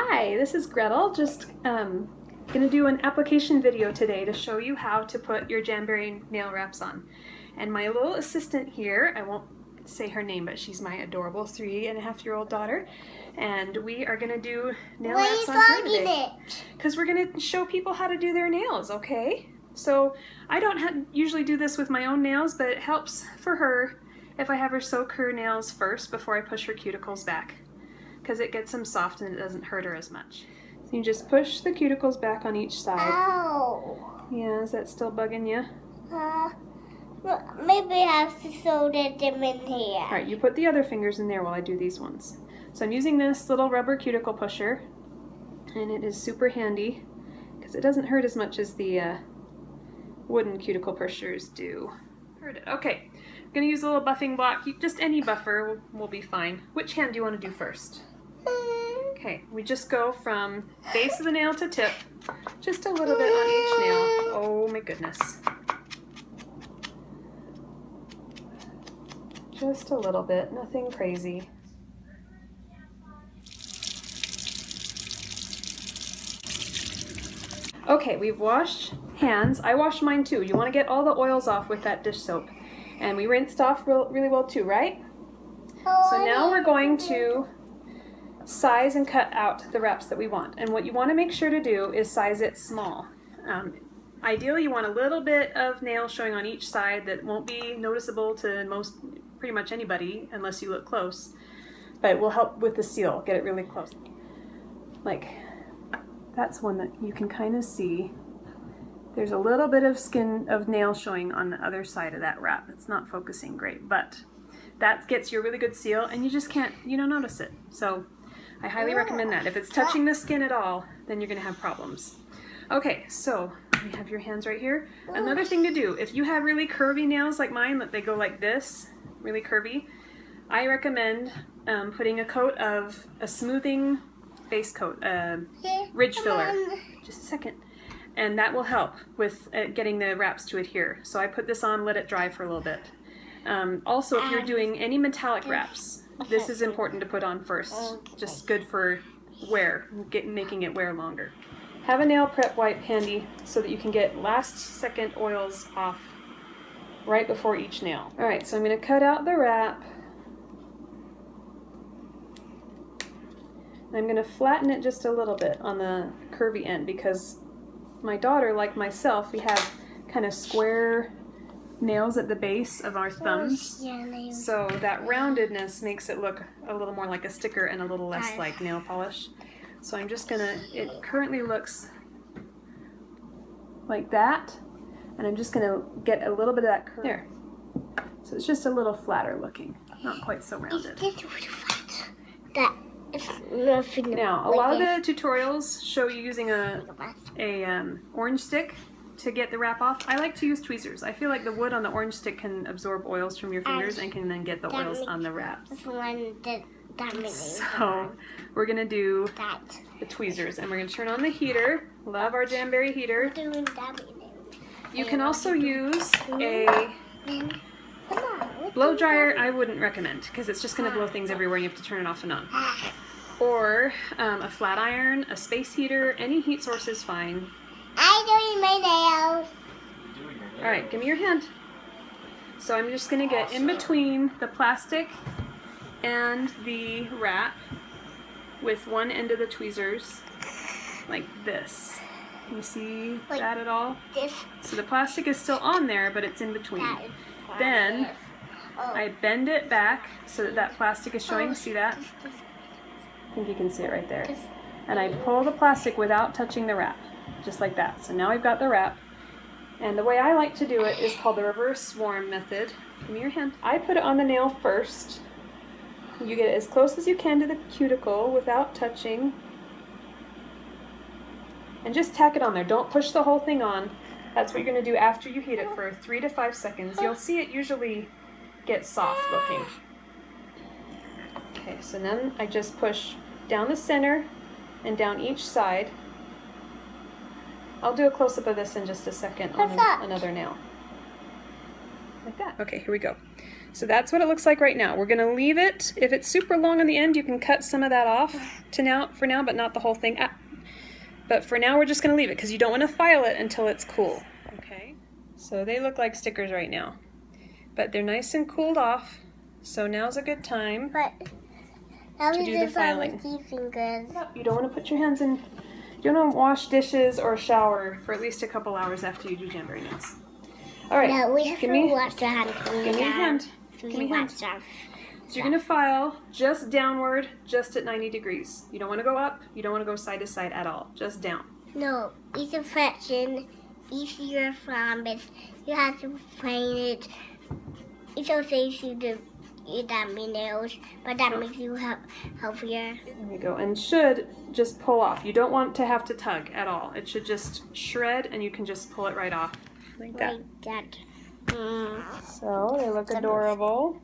Hi, this is Gretel. Just gonna do an application video today to show you how to put your Jamberry nail wraps on. And my little assistant here, I won't say her name, but she's my adorable 3.5-year-old daughter, and we are gonna do nail wraps on her today. Because we're gonna show people how to do their nails, okay? So I don't usually do this with my own nails, but it helps for her if I have her soak her nails first before I push her cuticles back, because it gets them soft and it doesn't hurt her as much. So you just push the cuticles back on each side. Ow! Yeah, is that still bugging you? Maybe I have to solder them in here. Alright, you put the other fingers in there while I do these ones. So I'm using this little rubber cuticle pusher, and it is super handy because it doesn't hurt as much as the wooden cuticle pushers do. Heard it. Okay, I'm going to use a little buffing block. Just any buffer will be fine. Which hand do you want to do first? Okay, we just go from base of the nail to tip, just a little bit on each nail. Oh my goodness. Just a little bit, nothing crazy. Okay, we've washed hands. I washed mine too. You want to get all the oils off with that dish soap. And we rinsed off really well too, right? So now we're going to size and cut out the wraps that we want. And what you want to make sure to do is size it small. Ideally, you want a little bit of nail showing on each side that won't be noticeable to pretty much anybody unless you look close. But it will help with the seal, get it really close. Like, that's one that you can kind of see. There's a little bit of skin of nail showing on the other side of that wrap. It's not focusing great, but that gets you a really good seal, and you just can't, you don't notice it. So I highly recommend that. If it's touching the skin at all, then you're gonna have problems. Okay, so you have your hands right here. Another thing to do, if you have really curvy nails like mine, that they go like this, really curvy, I recommend putting a coat of a smoothing base coat, ridge filler. Just a second. And that will help with getting the wraps to adhere. So I put this on, let it dry for a little bit. Also, if you're doing any metallic wraps, this is important to put on first. Just good for wear, making it wear longer. Have a nail prep wipe handy so that you can get last second oils off right before each nail. Alright, so I'm going to cut out the wrap. I'm going to flatten it just a little bit on the curvy end because my daughter, like myself, we have kind of square nails at the base of our thumbs. So that roundedness makes it look a little more like a sticker and a little less like nail polish. So I'm just going to, it currently looks like that, and I'm just going to get a little bit of that curve. There. So it's just a little flatter looking, not quite so rounded. Now, a lot of the tutorials show you using a orange stick to get the wrap off. I like to use tweezers. I feel like the wood on the orange stick can absorb oils from your fingers and can then get the oils on the wraps. So we're going to do the tweezers, and we're going to turn on the heater. Love our Jamberry heater. You can also use a blow dryer. I wouldn't recommend because it's just going to blow things everywhere and you have to turn it off and on. Or a flat iron, a space heater, any heat source is fine. I'm doing my nails. Alright, give me your hand. So I'm just going to get in between the plastic and the wrap with one end of the tweezers, like this. Can you see that at all? So the plastic is still on there, but it's in between. Then I bend it back so that that plastic is showing. See that? I think you can see it right there. And I pull the plastic without touching the wrap, just like that. So now I've got the wrap. And the way I like to do it is called the reverse swarm method. Give me your hand. I put it on the nail first. You get it as close as you can to the cuticle without touching. And just tack it on there. Don't push the whole thing on. That's what you're going to do after you heat it for 3 to 5 seconds. You'll see it usually get soft looking. Okay, so then I just push down the center and down each side. I'll do a close-up of this in just a second on another nail. Like that. Okay, here we go. So that's what it looks like right now. We're gonna leave it. If it's super long on the end, you can cut some of that off for now, but not the whole thing. But for now, we're just gonna leave it because you don't want to file it until it's cool. Okay. So they look like stickers right now, but they're nice and cooled off. So now's a good time But now to we do the just have filing. with these fingers. You don't want to put your hands in. You don't want to wash dishes or shower for at least a couple hours after you do Jamberry nails. All right. No, we have give to me, wash the hand. give me a hand. Give me a hand. Stuff. So you're gonna file just downward, just at 90 degrees. You don't want to go up. You don't want to go side to side at all. Just down. No, each impression, easier from it. You have to paint it. It's also easy to eat that nails, but that makes you healthier. There you go. And should just pull off. You don't want to have to tug at all. It should just shred, and you can just pull it right off like that. Like that. So they look adorable.